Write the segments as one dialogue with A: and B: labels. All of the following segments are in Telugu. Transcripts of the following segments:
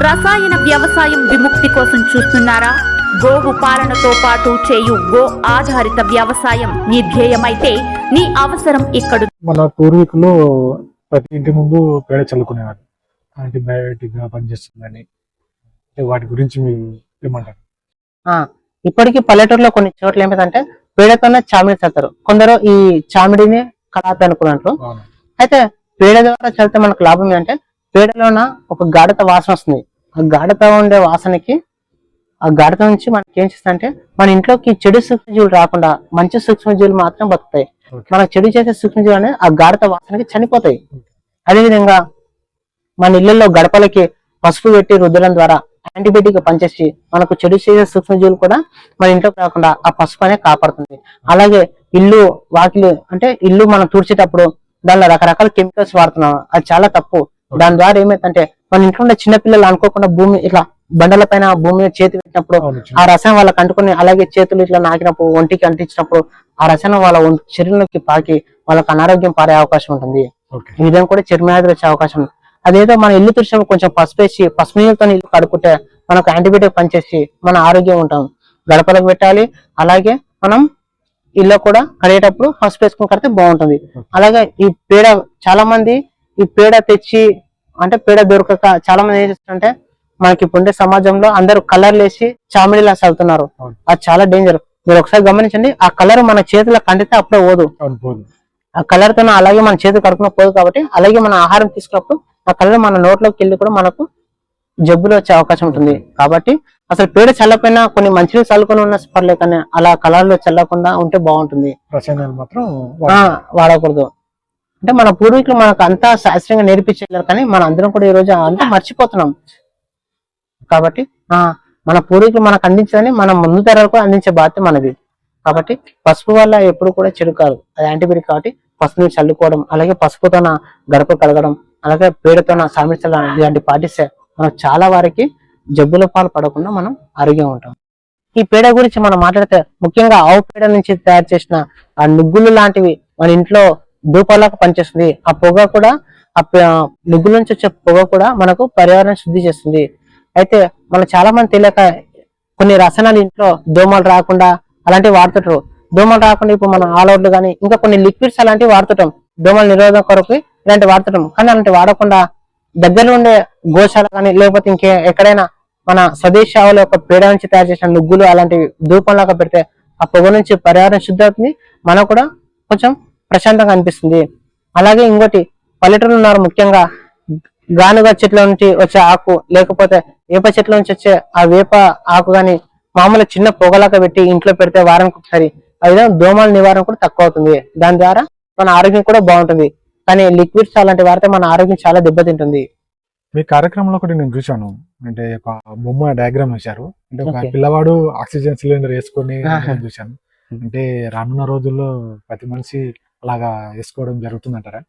A: రసాయన వ్యవసాయం విముక్తి కోసం చూస్తున్నారా? గోవు పాలనతో పాటు చేయు గో ఆధారిత వ్యవసాయం నీ ధ్యేయమైతే నీ అవసరం ఇక్కడ.
B: మన పూర్వీకులు ప్రతి ఇంటి ముందు పేడ చల్లుకునేవారు, యాంటీబయాటిక్ గా పనిచేస్తుందని. వాటి గురించి మీరు ఏమంటారు?
C: ఇప్పటికీ పల్లెటూరులో కొన్ని చోట్ల ఏమిటంటే పేడతోనే చామిడి చల్లుతారు. కొందరు ఈ చామిడిని కళాపి అనుకున్నట్లు. అయితే పేడ ద్వారా చల్లితే మనకు లాభం ఏంటంటే పేడలోన ఒక గాఢత వాసన వస్తుంది. ఆ గాఢత ఉండే వాసనకి ఆ గాఢత నుంచి మనకి ఏం చేస్తుందంటే మన ఇంట్లోకి చెడు సూక్ష్మజీవులు రాకుండా మంచి సూక్ష్మజీవులు మాత్రం బతుకుతాయి. మనకు చెడు చేసే సూక్ష్మజీవులు అనేది ఆ గాఢత వాసనకి చనిపోతాయి. అదేవిధంగా మన ఇళ్లలో గడపలకి పసుపు పెట్టి రుద్దడం ద్వారా యాంటీబయాటిక్ పనిచేసి మనకు చెడు చేసే సూక్ష్మజీవులు కూడా మన ఇంట్లోకి రాకుండా ఆ పసుపు అనేది కాపాడుతుంది. అలాగే ఇల్లు వాకిలి అంటే ఇల్లు మనం తుడిచేటప్పుడు దానిలో రకరకాల కెమికల్స్ వాడుతున్నాం, అది చాలా తప్పు. దాని ద్వారా ఏమైందంటే మన ఇంట్లో ఉండే చిన్నపిల్లలు అనుకోకుండా భూమి ఇట్లా బండల పైన భూమి మీద చేతి పెట్టినప్పుడు ఆ రసాయనం వాళ్ళకి అంటుకుని, అలాగే చేతులు ఇట్లా నాకినప్పుడు ఒంటికి అంటించినప్పుడు ఆ రసాయనం వాళ్ళ శరీరంలోకి పాకి వాళ్ళకి అనారోగ్యం పారే అవకాశం ఉంటుంది. ఈ విధంగా కూడా చర్మవ్యాధులు వచ్చే అవకాశం ఉంది. అదేదో మన ఇల్లు తుడిచినప్పుడు కొంచెం పసుపు వేసి పసుపు నీళ్ళతో ఇల్లు కడుక్కుంటే మనకు యాంటీబయాటిక్ పనిచేసి మన ఆరోగ్యం ఉంటాం. గడపలకు పెట్టాలి. అలాగే మనం ఇల్లు కూడా కడిగేటప్పుడు పసుపు వేసుకుని కడితే బాగుంటుంది. అలాగే ఈ పేడ చాలా మంది ఈ పేడ తెచ్చి అంటే పేడ దొరకక చాలా మంది ఏం చేస్తారంటే మనకి ఇప్పుడు సమాజంలో అందరూ కలర్లు వేసి చామిడిలా చల్లుతున్నారు. అది చాలా డేంజర్. మీరు ఒకసారి గమనించండి, ఆ కలర్ మన చేతిలో కంటితే అప్పుడే పోదు. ఆ కలర్ తో అలాగే మన చేతి కడుపున పోదు. కాబట్టి అలాగే మన ఆహారం తీసుకున్నప్పుడు ఆ కలర్ మన నోట్లోకి వెళ్ళి కూడా మనకు జబ్బులు వచ్చే అవకాశం ఉంటుంది. కాబట్టి అసలు పేడ చల్లపోయినా కొన్ని మంచిలు చల్లుకొని ఉన్న పర్లేదు, కానీ అలా కలర్లో చల్లకుండా ఉంటే బాగుంటుంది.
B: రసాయనాలు మాత్రం
C: వాడకూడదు. అంటే మన పూర్వీకులు మనకు అంతా శాస్త్రీయంగా నేర్పించారు, కానీ మన అందరం కూడా ఈ రోజు అంతా మర్చిపోతున్నాం. కాబట్టి మన పూర్వీకులు మనకు అందించదని మనం ముందు తరాలకు అందించే బాధ్యత మనది. కాబట్టి పసుపు వల్ల ఎప్పుడు కూడా చెడు కాదు, అది యాంటీబయాటిక్. కాబట్టి పసుపుని చల్లుకోవడం, అలాగే పసుపుతోన గడప కడగడం, అలాగే పేడతోన సామిర్చడం ఇలాంటి పాటిస్తే మనకు చాలా వారికి జబ్బుల పాలు పడకుండా మనం ఆరోగ్యంగా ఉంటాం. ఈ పేడ గురించి మనం మాట్లాడితే ముఖ్యంగా ఆవు పేడ నుంచి తయారు చేసిన ఆ నుగ్గులు లాంటివి మన ఇంట్లో ధూపాలకు పనిచేస్తుంది. ఆ పొగ కూడా ఆ నుగ్గుల నుంచి వచ్చే పొగ కూడా మనకు పర్యావరణం శుద్ధి చేస్తుంది. అయితే మనం చాలా మంది తెలియక కొన్ని రసాయనాలు ఇంట్లో దోమలు రాకుండా అలాంటివి వాడుతుంటారు. దోమలు రాకుండా ఇప్పుడు మనం ఆల్ అవుట్లు కానీ ఇంకా కొన్ని లిక్విడ్స్ అలాంటివి వాడుతుంటాం, దోమల నిరోధక కొరకు ఇలాంటివి వాడుతుంటాం. కానీ అలాంటివి వాడకుండా దగ్గరలో ఉండే గోశాల కానీ లేకపోతే ఇంకే ఎక్కడైనా మన స్వదేశీ ఆవుల యొక్క పేడ నుంచి తయారు చేసిన నుగ్గులు అలాంటివి ధూపంలాగా పెడితే ఆ పొగ నుంచి పర్యావరణం శుద్ధి అవుతుంది, మనకు కూడా కొంచెం ప్రశాంతంగా అనిపిస్తుంది. అలాగే ఇంకోటి పల్లెటూరులు ఉన్నారు, ముఖ్యంగా గానుగ చెట్ల నుంచి వచ్చే ఆకు లేకపోతే వేప చెట్ల నుంచి వచ్చే ఆ వేప ఆకు గాని మామూలు చిన్న పొగలాగా పెట్టి ఇంట్లో పెడితే వారానికి ఒకసారి ఆ విధంగా దోమల నివారణ కూడా తక్కువ అవుతుంది. దాని ద్వారా మన ఆరోగ్యం కూడా బాగుంటుంది. కానీ లిక్విడ్స్ అలాంటి వాడితే మన ఆరోగ్యం చాలా దెబ్బతింటుంది.
B: మీ కార్యక్రమంలో ఒకటి నేను చూశాను, అంటే ఒక బొమ్మ డయాగ్రామ్ వేశారు. అంటే ఒక పిల్లవాడు ఆక్సిజన్ సిలిండర్ వేసుకొని చూశాను. అంటే రానున్న రోజుల్లో ప్రతి మనిషి అలాగా వేసుకోవడం జరుగుతుందంటారా?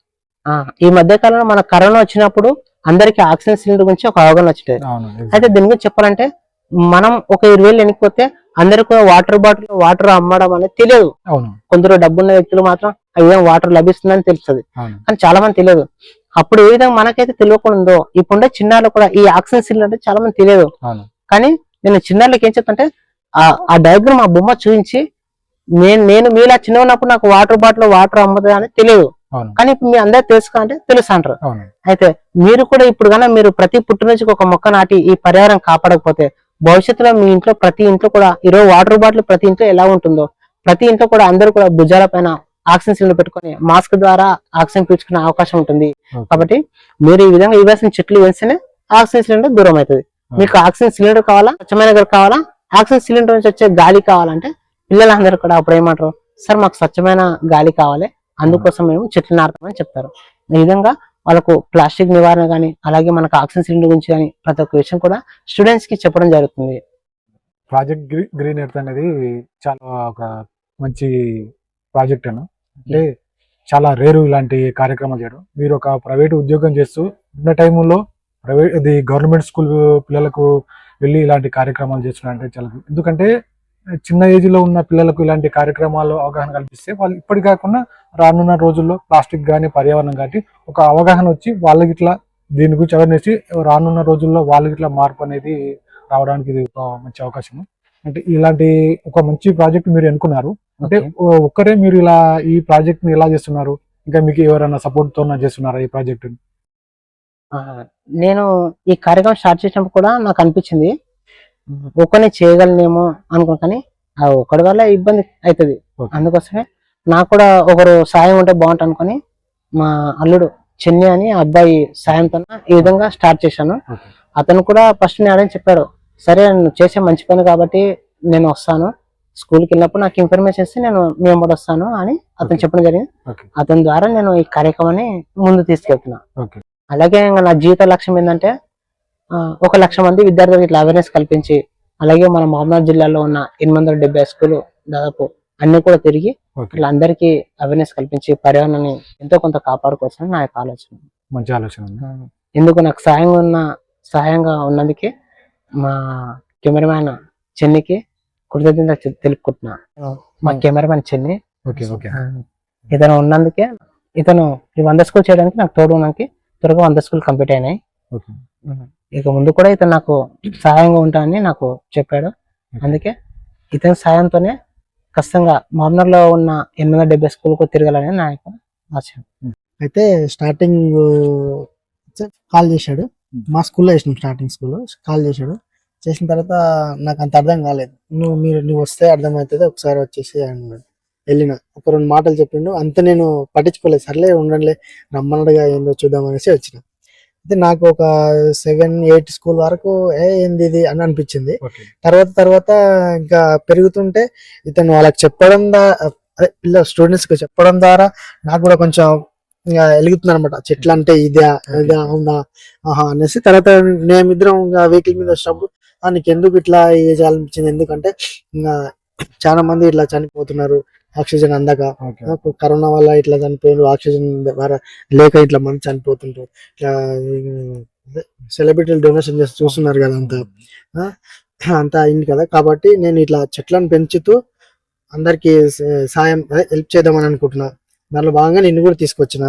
C: ఈ మధ్య కాలంలో మన కరోనా వచ్చినప్పుడు అందరికి ఆక్సిజన్ సిలిండర్ గురించి ఒక అవగాహన వచ్చింది. అయితే దీని గురించి చెప్పాలంటే మనం ఒక 20,000 వెనక్కిపోతే అందరికి కూడా వాటర్ బాటిల్ వాటర్ అమ్మడం అనేది తెలియదు. కొందరు డబ్బున్న వ్యక్తులు మాత్రం ఆ విధంగా వాటర్ లభిస్తుందని తెలుస్తుంది, కానీ చాలా మంది తెలియదు. అప్పుడు ఏ విధంగా మనకైతే తెలియకుండా ఉందో ఇప్పుడుండే చిన్నారులు కూడా ఈ ఆక్సిజన్ సిలిండర్ అంటే చాలా మంది తెలియదు. కానీ నేను చిన్నారులకి ఏం చెప్తాంటే ఆ డయాగ్రామ్ ఆ బొమ్మ చూపించి నేను మీలా చిన్న ఉన్నప్పుడు నాకు వాటర్ బాటిల్ వాటర్ అమ్మదా అని తెలియదు, కానీ ఇప్పుడు మీ అందరు తెలుసుకుంటే తెలుసు అంటారు. అయితే మీరు కూడా ఇప్పుడు కన్నా మీరు ప్రతి పుట్టినరోజుకి ఒక మొక్క నాటి ఈ పర్యావరణం కాపాడకపోతే భవిష్యత్తులో మీ ఇంట్లో ప్రతి ఇంట్లో కూడా ఈరోజు వాటర్ బాటిల్ ప్రతి ఇంట్లో ఎలా ఉంటుందో ప్రతి ఇంట్లో కూడా అందరూ కూడా భుజాల పైన ఆక్సిజన్ సిలిండర్ పెట్టుకుని మాస్క్ ద్వారా ఆక్సిజన్ పీల్చుకునే అవకాశం ఉంటుంది. కాబట్టి మీరు ఈ విధంగా ఇవ్వాల్సిన చెట్లు వేస్తేనే ఆక్సిజన్ సిలిండర్ దూరం అవుతుంది. మీకు ఆక్సిజన్ సిలిండర్ కావాలా, స్వచ్ఛమైన గాలి కావాలా, ఆక్సిజన్ సిలిండర్ నుంచి వచ్చే గాలి కావాలంటే పిల్లలందరూ కూడా అప్పుడు ఏమంటారు, సార్ మాకు స్వచ్ఛమైన గాలి కావాలి, అందుకోసం మేము చెట్లు నాటుతామని చెప్తారు. ఈ విధంగా వాళ్ళకు ప్లాస్టిక్ నివారణ కానీ అలాగే మనకు ఆక్సిజన్ సిలిండర్ గురించి కానీ ప్రతి ఒక్క విషయం కూడా స్టూడెంట్స్ కి చెప్పడం జరుగుతుంది.
B: ప్రాజెక్ట్ గ్రీన్ ఎర్త్ అనేది చాలా ఒక మంచి ప్రాజెక్ట్ అను, అంటే చాలా రేరు ఇలాంటి కార్యక్రమాలు చేయడం. మీరు ఒక ప్రైవేట్ ఉద్యోగం చేస్తూ ఉన్న టైంలో ఇది గవర్నమెంట్ స్కూల్ పిల్లలకు వెళ్ళి ఇలాంటి కార్యక్రమాలు చేస్తున్నారంటే చాలా, ఎందుకంటే చిన్న ఏజ్ లో ఉన్న పిల్లలకు ఇలాంటి కార్యక్రమాలు అవగాహన కల్పిస్తే వాళ్ళు ఇప్పటి కాకుండా రానున్న రోజుల్లో ప్లాస్టిక్ కానీ పర్యావరణం కానీ ఒక అవగాహన వచ్చి వాళ్ళకి ఇట్లా దీని గురించి అవేర్నెస్ రానున్న రోజుల్లో వాళ్ళకి ఇట్లా మార్పు అనేది రావడానికి ఇది ఒక మంచి అవకాశం. అంటే ఇలాంటి ఒక మంచి ప్రాజెక్ట్ మీరు ఎన్నుకున్నారు అంటే ఒక్కరే మీరు ఇలా ఈ ప్రాజెక్ట్ ని ఎలా చేస్తున్నారు, ఇంకా మీకు ఎవరైనా సపోర్ట్ తో చేస్తున్నారా ఈ ప్రాజెక్ట్?
C: నేను ఈ కార్యక్రమం స్టార్ట్ చేసినప్పుడు కూడా నాకు అనిపించింది ఒక్కనే చేయగలనేమో అనుకుంటాను, ఆ ఒక్కడి వల్ల ఇబ్బంది అవుతుంది. అందుకోసమే నాకు కూడా ఒకరు సాయం ఉంటే బాగుంటుంది అనుకుని మా అల్లుడు చెన్ని అని అబ్బాయి సాయంతో ఈ విధంగా స్టార్ట్ చేశాను. అతను కూడా ఫస్ట్ నేను చెప్పాడు, సరే నువ్వు చేసే మంచి పని కాబట్టి నేను వస్తాను, స్కూల్కి వెళ్ళినప్పుడు నాకు ఇన్ఫర్మేషన్ ఇస్తే నేను మేము కూడా వస్తాను అని అతను చెప్పడం జరిగింది. అతని ద్వారా నేను ఈ కార్యక్రమాన్ని ముందు తీసుకెళ్తున్నా. అలాగే ఇంకా నా జీవిత లక్ష్యం ఏంటంటే 1,00,000 మంది విద్యార్థులకు ఇట్లా అవేర్నెస్ కల్పించి, అలాగే మన మహబూబ్నగర్ జిల్లాలో ఉన్న 870 స్కూలు దాదాపు అన్ని కూడా తిరిగి ఇట్లా అందరికీ అవేర్నెస్ కల్పించి పర్యావరణాన్ని ఎంతో కొంత కాపాడుకోవచ్చని నా యొక్క ఆలోచన.
B: మంచి ఆలోచన.
C: ఎందుకు నాకు సహాయంగా ఉన్నందుకే మా కెమెరామ్యాన్ చెన్నికి కృతజ్ఞత తెలుపుకుంటున్నా. మా కెమెరామ్యాన్ చెన్ని ఇతను ఉన్నందుకే, ఇతను ఈ 100 స్కూల్ చేయడానికి నాకు తోడు ఉన్నందుకు త్వరగా 100 స్కూల్ కంప్లీట్ అయినాయి. ఇక ముందు కూడా ఇతను నాకు సహాయంగా ఉంటానని నాకు చెప్పాడు. అందుకే ఇతని సాయంతోనే ఖచ్చితంగా మహబూబ్నగర్లో ఉన్న 870 స్కూల్కు తిరగాలని నా యొక్క ఆశ.
D: అయితే స్టార్టింగ్ కాల్ చేశాడు, మా స్కూల్లో వేసినాం స్టార్టింగ్ స్కూల్లో కాల్ చేశాడు. చేసిన తర్వాత నాకు అంత అర్థం కాలేదు, నువ్వు వస్తే అర్థమవుతుంది ఒకసారి వచ్చేసి అన్నాడు. వెళ్ళిన ఒక 2 మాటలు చెప్పిండు, అంత నేను పట్టించుకోలేదు, సర్లే ఉండండిలే రమ్మన్నట్టుగా ఏందో చూద్దాం అనేసి వచ్చిన. అయితే నాకు ఒక 7-8 స్కూల్ వరకు ఏంది ఇది అని అనిపించింది. తర్వాత ఇంకా పెరుగుతుంటే ఇతను వాళ్ళకి చెప్పడం పిల్లల స్టూడెంట్స్ కి చెప్పడం ద్వారా నాకు కూడా కొంచెం ఇంకా వెలుగుతుంది అనమాట, చెట్లు అంటే ఇదే అవునా అనేసి. తర్వాత మేమిద్దరం ఇంకా వెహికల్ మీద వచ్చినప్పుడు నీకు ఎందుకు ఇట్లా చేయాలనిపించింది, ఎందుకంటే ఇంకా చాలా మంది ఇట్లా చనిపోతున్నారు ఆక్సిజన్ అందక, కరోనా వల్ల ఇట్లా చనిపోయారు, ఆక్సిజన్ లేక ఇట్లా మంది చనిపోతుంటారు, ఇట్లా సెలబ్రిటీలు డొనేషన్ చేసి చూస్తున్నారు కదా, అంతా అయింది కదా. కాబట్టి నేను ఇట్లా చెట్లను పెంచుతూ అందరికి సాయం హెల్ప్ చేద్దామని అనుకుంటున్నా. దానిలో భాగంగా నిన్ను కూడా తీసుకొచ్చిన.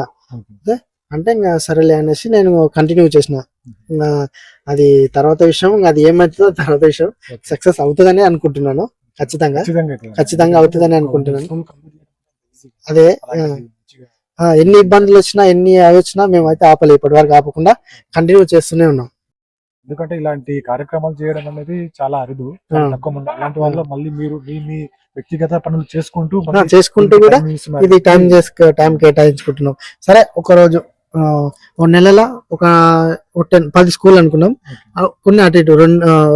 D: అంటే ఇంకా సరేలే అనేసి నేను కంటిన్యూ చేసిన. అది తర్వాత విషయం, అది ఏమవుతుందో తర్వాత విషయం. సక్సెస్ అవుతుందని అనుకుంటున్నాను, ఖచ్చితంగా అవుతుందని అనుకుంటున్నాను. అదే ఎన్ని ఇబ్బందులు వచ్చినా ఎన్ని వచ్చినా మేమైతే ఆపలే, ఇప్పటి వరకు ఆపకుండా కంటిన్యూ చేస్తూనే ఉన్నాం.
B: ఎందుకంటే ఇలాంటి కార్యక్రమాలు చేయడం అనేది చాలా అరుదు, తక్కువ మంది. అలాంటి వాళ్ళు మళ్ళీ మీరు మీ వ్యక్తిగత పనులు చేసుకుంటూ కూడా
D: ఇది టైం కేటాయించుకుంటున్నాం. సరే ఒక రోజు 1 నెలలో ఒక 10 స్కూల్ అనుకున్నాం, కొన్ని అటు ఇటు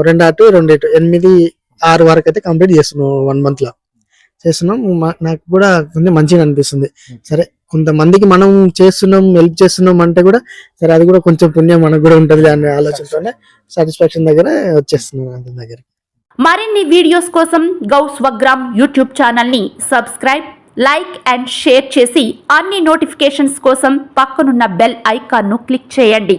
D: 2 అటు 2 ఇటు 8-6 వరకు అయితే కంప్లీట్ చేస్తున్నాం 1 month లో చేస్తున్నాం. నాకు కూడా కొంచెం మంచిగా అనిపిస్తుంది. సరే కొంతమందికి మనం చేస్తున్నాం, హెల్ప్ చేస్తున్నాం అంటే కూడా సరే అది కూడా కొంచెం పుణ్యం మనకు కూడా ఉంటది అనే ఆలోచనతోనే సాటిస్ఫాక్షన్ దగ్గర వచ్చేస్తున్నాం అతని దగ్గర.
A: మరిన్ని వీడియోస్ కోసం గౌ స్వగ్రామ్ యూట్యూబ్ ఛానల్ని సబ్స్క్రైబ్, లైక్ అండ్ షేర్ చేసి అన్ని నోటిఫికేషన్స్ కోసం పక్కనున్న బెల్ ఐకాన్ను క్లిక్ చేయండి.